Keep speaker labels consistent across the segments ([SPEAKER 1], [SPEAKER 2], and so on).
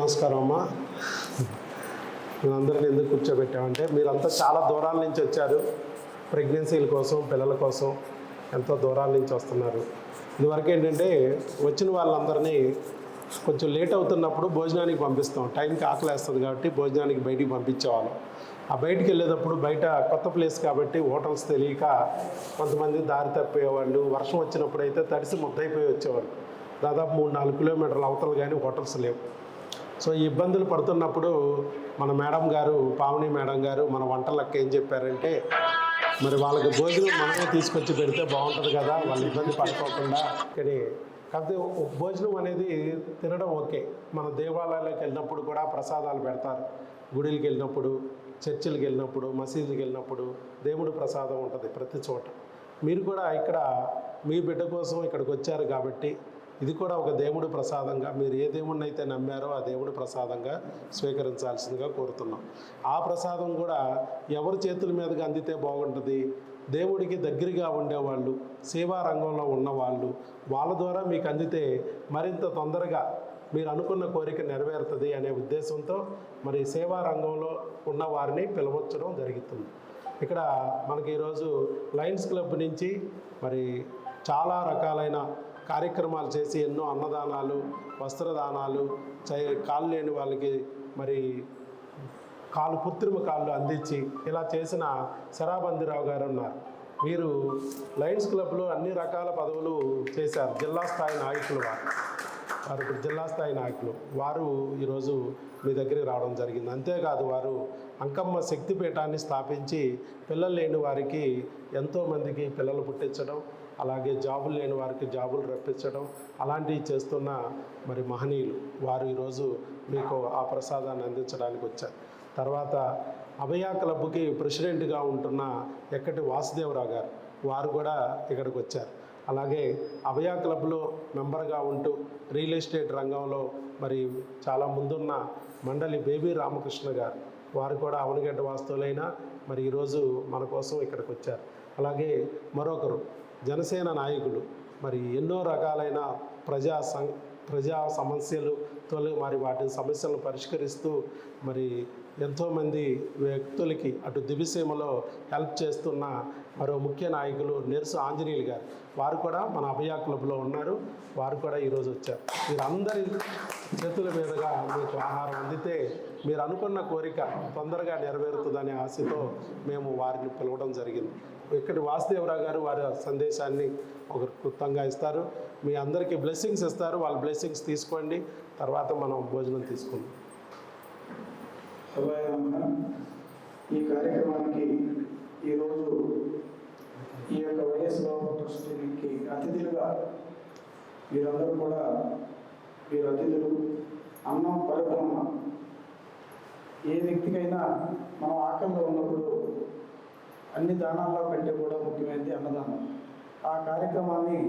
[SPEAKER 1] నమస్కారం అమ్మ. మేమందరిని ఎందుకు కూర్చోబెట్టామంటే మీరంతా చాలా దూరాల నుంచి వచ్చారు. ప్రెగ్నెన్సీల కోసం, పిల్లల కోసం ఎంతో దూరాల నుంచి వస్తున్నారు. ఇదివరకు ఏంటంటే వచ్చిన వాళ్ళందరినీ కొంచెం లేట్ అవుతున్నప్పుడు భోజనానికి పంపిస్తాం. టైంకి ఆకలేస్తుంది కాబట్టి భోజనానికి బయటికి పంపించేవాళ్ళం. ఆ బయటికి వెళ్ళేటప్పుడు బయట కొత్త ప్లేస్ కాబట్టి హోటల్స్ తెలియక కొంతమంది దారి తప్పేవాళ్ళు. వర్షం వచ్చినప్పుడు అయితే తడిసి ముద్దయిపోయి వచ్చేవాళ్ళు. దాదాపు 3-4 కిలోమీటర్ల అవతలు కానీ హోటల్స్ లేవు. సో ఈ ఇబ్బందులు పడుతున్నప్పుడు మన మేడం గారు, పావని మేడం గారు మన వంటలకు ఏం చెప్పారంటే, మరి వాళ్ళకి భోజనం మనమే తీసుకొచ్చి పెడితే బాగుంటుంది కదా, వాళ్ళు ఇబ్బంది పడుకోకుండా. కానీ కాకపోతే భోజనం అనేది తినడం ఓకే. మన దేవాలయాలకు వెళ్ళినప్పుడు కూడా ప్రసాదాలు పెడతారు. గుడికి వెళ్ళినప్పుడు, చర్చిలకు వెళ్ళినప్పుడు, మసీదుకి వెళ్ళినప్పుడు దేవుడు ప్రసాదం ఉంటుంది ప్రతి చోట. మీరు కూడా ఇక్కడ మీ బిడ్డ కోసం ఇక్కడికి వచ్చారు కాబట్టి ఇది కూడా ఒక దేవుడి ప్రసాదంగా, మీరు ఏ దేవుడిని అయితే నమ్మారో ఆ దేవుడి ప్రసాదంగా స్వీకరించాల్సిందిగా కోరుతున్నాం. ఆ ప్రసాదం కూడా ఎవరి చేతుల మీదుగా అందితే బాగుంటుంది, దేవుడికి దగ్గరగా ఉండేవాళ్ళు, సేవా రంగంలో ఉన్నవాళ్ళు, వాళ్ళ ద్వారా మీకు అందితే మరింత తొందరగా మీరు అనుకున్న కోరిక నెరవేరుతుంది అనే ఉద్దేశంతో మరి సేవా రంగంలో ఉన్న వారిని పిలవచ్చడం జరుగుతుంది. ఇక్కడ మనకి ఈరోజు లయన్స్ క్లబ్ నుంచి మరి చాలా రకాలైన కార్యక్రమాలు చేసి ఎన్నో అన్నదానాలు, వస్త్రదానాలు, కాళ్ళు లేని వాళ్ళకి మరి కృత్రిమ కాళ్ళు అందించి ఇలా చేసిన శరాబందిరావు గారు ఉన్నారు. వీరు లయన్స్ క్లబ్లో అన్ని రకాల పదవులు చేశారు. జిల్లా స్థాయి నాయకులు వారు ఇప్పుడు జిల్లా స్థాయి నాయకులు. వారు ఈరోజు మీ దగ్గరికి రావడం జరిగింది. అంతేకాదు వారు అంకమ్మ శక్తిపీఠాన్ని స్థాపించి పిల్లలు లేని వారికి ఎంతోమందికి పిల్లలు పుట్టించడం, అలాగే జాబులు లేని వారికి జాబులు రప్పించడం అలాంటివి చేస్తున్న మరి మహనీయులు వారు ఈరోజు మీకు ఆ ప్రసాదాన్ని అందించడానికి వచ్చారు. తర్వాత అభయ క్లబ్కి ప్రెసిడెంట్గా ఉంటున్న ఎక్కటి వాసుదేవరావు గారు వారు కూడా ఇక్కడికి వచ్చారు. అలాగే అభయ క్లబ్లో మెంబర్గా ఉంటూ రియల్ ఎస్టేట్ రంగంలో మరి చాలా ముందున్న మండలి బేబీ రామకృష్ణ గారు వారు కూడా అవనగడ్డ వాస్తువులైనా మరి ఈరోజు మన కోసం ఇక్కడికి వచ్చారు. అలాగే మరొకరు జనసేన నాయకులు మరి ఎన్నో రకాలైన ప్రజా సమస్యలతో మరి వాటి సమస్యలను పరిష్కరిస్తూ మరి ఎంతోమంది వ్యక్తులకి అటు దివిసీమలో హెల్ప్ చేస్తున్న మరో ముఖ్య నాయకులు నెర్సు ఆంజనేయులు గారు వారు కూడా మన అభయ క్లబ్లో ఉన్నారు. వారు కూడా ఈరోజు వచ్చారు. మీరందరి చేతుల మీదుగా మీకు ఆహారం అందితే మీరు అనుకున్న కోరిక తొందరగా నెరవేరుతుందనే ఆశతో మేము వారిని పిలవడం జరిగింది. ఇక్కడి వాసుదేవరావు గారు వారి సందేశాన్ని ఒక క్లుప్తంగా ఇస్తారు. మీ అందరికీ బ్లెస్సింగ్స్ ఇస్తారు. వాళ్ళ బ్లెస్సింగ్స్ తీసుకోండి, తర్వాత మనం భోజనం తీసుకుందాం.
[SPEAKER 2] ఈ కార్యక్రమానికి ఈరోజు ఈ యొక్క వైఎస్ బాబు ట్రస్టీకి అతిథులుగా మీరందరూ కూడా మీరు అతిథులు. అన్నం పరబ్రహ్మ. ఏ వ్యక్తికైనా మనం ఆకలిలో ఉన్నప్పుడు అన్ని దానాల్లో కంటే కూడా ముఖ్యమైనది అన్నదానం. ఆ కార్యక్రమాన్ని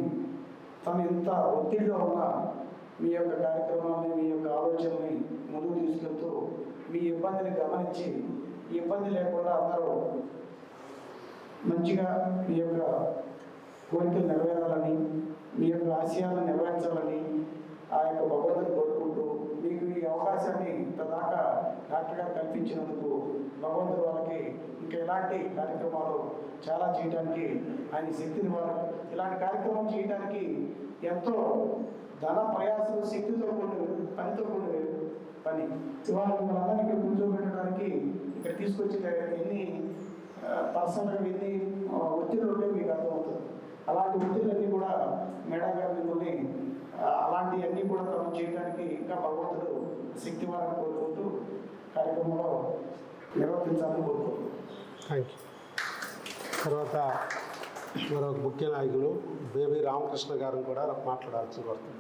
[SPEAKER 2] తను ఎంత ఒత్తిడిలో ఉన్నా మీ యొక్క కార్యక్రమాన్ని, మీ యొక్క ఆలోచనని ముందుకు తీసుకెళ్తూ మీ ఇబ్బందిని గమనించి ఈ ఇబ్బంది లేకుండా అందరూ మంచిగా మీ యొక్క కోరికలు నెరవేరాలని, మీ యొక్క ఆశయాలను నెరవేర్చాలని ఆ యొక్క భగవంతుని కోరుకుంటూ మీకు ఈ అవకాశాన్ని ఇంతదాకా డాక్టర్ గారు కల్పించినందుకు భగవంతుడు వాళ్ళకి ఇంకా ఇలాంటి కార్యక్రమాలు చాలా చేయడానికి ఆయన శక్తిని వాళ్ళు ఇలాంటి కార్యక్రమం చేయడానికి ఎంతో ధన ప్రయాసం, శక్తితో కూడిన పనితో కూడిన పని. ఇవాళ మిమ్మల్ని ఇక్కడ కూర్చోబెట్టడానికి ఇక్కడ తీసుకొచ్చి ఎన్ని పర్సనల్గా ఎన్ని ఒత్తిళ్ళు ఉంటే మీకు అర్థమవుతుంది. అలాంటి ఒత్తిళ్ళన్నీ కూడా మేడం గారు మిమ్మల్ని అలాంటివన్నీ కూడా తను చేయడానికి ఇంకా భగవంతుడు శక్తివారం కోరుకుంటూ కార్యక్రమంలో నిర్వర్తించాలని కోరుకుంటున్నాను.
[SPEAKER 1] Thank you. తర్వాత మరొక ముఖ్య నాయకులు బేబీ రామకృష్ణ గారిని కూడా మాట్లాడాల్సి కోరుతుంది.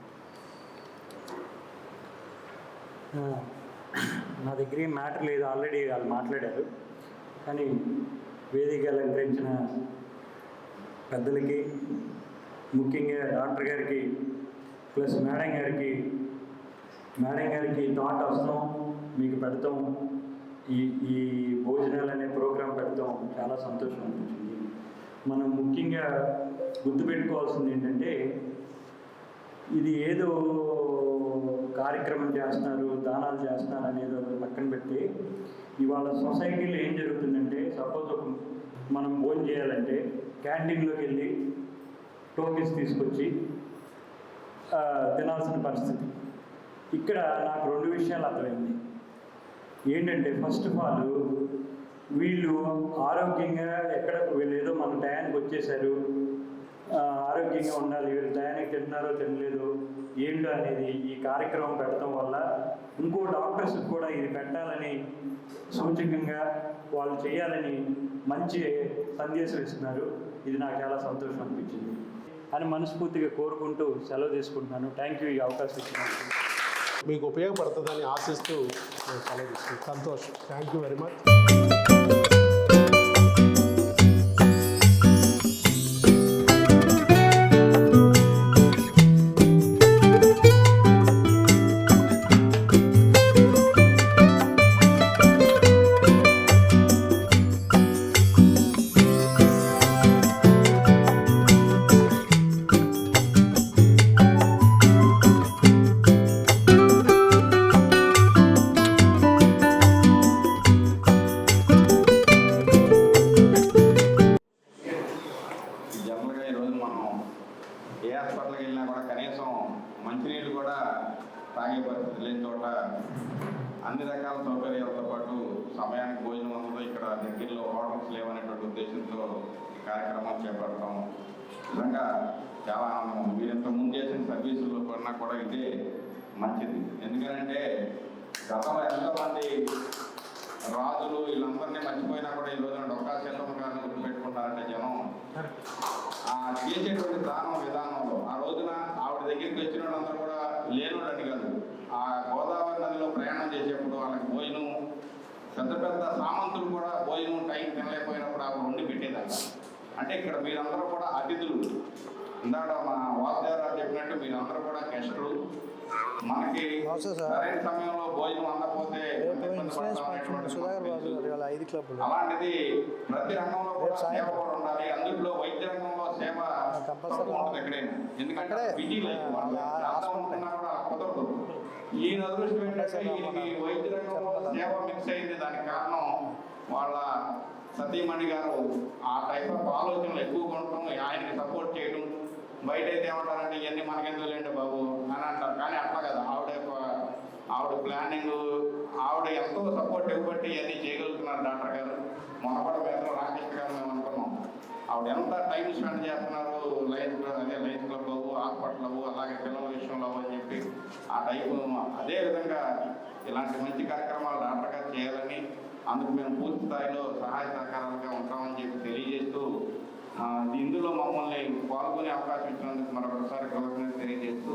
[SPEAKER 3] నా దగ్గర మ్యాటర్ లేదు, ఆల్రెడీ వాళ్ళు మాట్లాడారు. కానీ వేదిక అలంకరించిన పెద్దలకి, ముఖ్యంగా డాక్టర్ గారికి ప్లస్ మేడం గారికి థాట్ వస్తాం మీకు పెడతాం, ఈ భోజనాలు అనే ప్రోగ్రాం పెడతాం, చాలా సంతోషం అనిపించింది. మనం ముఖ్యంగా గుర్తుపెట్టుకోవాల్సింది ఏంటంటే ఇది ఏదో కార్యక్రమం చేస్తున్నారు, దానాలు చేస్తున్నారు అనేది ఒక పక్కన పెట్టి ఇవాళ సొసైటీలో ఏం జరుగుతుందంటే, సపోజ్ ఒక మనం భోజనం చేయాలంటే క్యాంటీన్లోకి వెళ్ళి టోకెన్స్ తీసుకొచ్చి తినాల్సిన పరిస్థితి. ఇక్కడ నాకు 2 విషయాలు అర్థమైంది. ఏంటంటే ఫస్ట్ ఆఫ్ ఆల్ వీళ్ళు ఆరోగ్యంగా వీళ్ళు ఏదో మన టయానికి వచ్చేసారు, ఆరోగ్యంగా ఉండాలి, వీళ్ళు టయానికి తింటున్నారో తినలేదు ఏంటో అనేది ఈ కార్యక్రమం పెట్టడం వల్ల ఇంకో డాక్టర్స్కి కూడా ఇది పెట్టాలని సూచకంగా వాళ్ళు చేయాలని మంచి సందేశం ఇస్తున్నారు. ఇది నాకు చాలా సంతోషం అనిపించింది అని మనస్ఫూర్తిగా కోరుకుంటూ సెలవు తీసుకుంటున్నాను. థ్యాంక్ యూ ఈ అవకాశం ఇచ్చినందుకు.
[SPEAKER 1] మీకు ఉపయోగపడుతుందని ఆశిస్తూ నేను సెలవు తీసుకుంటాను. సంతోషం. Thank you very much.
[SPEAKER 4] జనరల్గా ఈరోజు మనం ఏ హాస్పిటల్కి వెళ్ళినా కూడా కనీసం మంచినీళ్ళు కూడా తాగే పరిస్థితి లేని చోట అన్ని రకాల సౌకర్యాలతో పాటు సమయానికి భోజనం అందరూ ఇక్కడ దగ్గరలో హోటల్స్ లేవనేటువంటి ఉద్దేశంతో ఈ కార్యక్రమం చేపడతాం. నిజంగా చాలా ఆనందం. మీరు ఇంత ముందు చేసిన సర్వీసుల్లో కొన్నా కూడా ఇదే మంచిది. ఎందుకంటే గతంలో ఎంతోమంది రాజులు వీళ్ళందరినీ మర్చిపోయినా కూడా ఈ రోజున డొక్కా సీతమ్మ గారిని గుర్తుపెట్టుకుంటారంటే జనం ఆ చేసేటువంటి దానం విధానంలో ఆ రోజున ఆవిడ దగ్గరికి వచ్చిన వాళ్ళందరూ కూడా లేనుడని కాదు, ఆ గోదావరి నదిలో ప్రయాణం చేసేప్పుడు వాళ్ళకి భోజనం పెద్ద పెద్ద సామంతులు కూడా భోజనం టైం తినలేకపోయినప్పుడు ఆవిడ వండి పెట్టేదంట. అంటే ఇక్కడ మీరందరూ కూడా అతిథులు. ఇందాక మా వాసుదేవరావు చెప్పినట్టు మీరందరూ కూడా గెస్టులు. మనకి సరైన సమయంలో భోజనం అందకపోతే అలాంటిది ప్రతి రంగంలో కూడా సేవ కూడా ఉండాలి. అందులో వైద్య రంగంలో సేవ ఉంటుంది ఎక్కడైనా. ఎందుకంటే బిజీ లైఫ్ ఉన్నా కూడా కుదరదు. ఈయన అదృష్టం ఏంటంటే ఈ వైద్య రంగంలో సేవ మిక్స్ అయింది. దానికి కారణం వాళ్ళ సతీమణి గారు ఆ టైప్ ఆఫ్ ఆలోచనలు ఎక్కువగా ఉండటం, ఆయనకి సపోర్ట్ చేయడం. బయట అయితే ఏమంటారంటే ఇవన్నీ మనకెందుకు లేండి బాబు అని అంటారు. కానీ అట్లా కదా, ఆవిడ ప్లానింగ్, ఆవిడ ఎంతో సపోర్ట్ ఇవ్వబట్టి ఇవన్నీ చేయగలుగుతున్నారు డాక్టర్ గారు. మొన్న కూడా మేము రాకేష్ గారు మేము అనుకున్నాం ఆవిడ ఎంత టైం స్పెండ్ చేస్తున్నారు లైన్స్ క్లబ్ అవ్వు, హాస్పిటల్ అవ్వు, అలాగే పిల్లల విషయంలో అవ్వు అని చెప్పి ఆ టైపు. అదేవిధంగా ఇలాంటి మంచి కార్యక్రమాలు డాక్టర్ గారు చేయాలని, అందుకు మేము పూర్తి స్థాయిలో సహాయ సహకారాలుగా ఉంటామని చెప్పి తెలియజేస్తూ ఇందులో మమ్మల్ని పాల్గొనే అవకాశం ఇచ్చినందుకు మరొకసారి కృతజ్ఞతలు తెలియజేస్తూ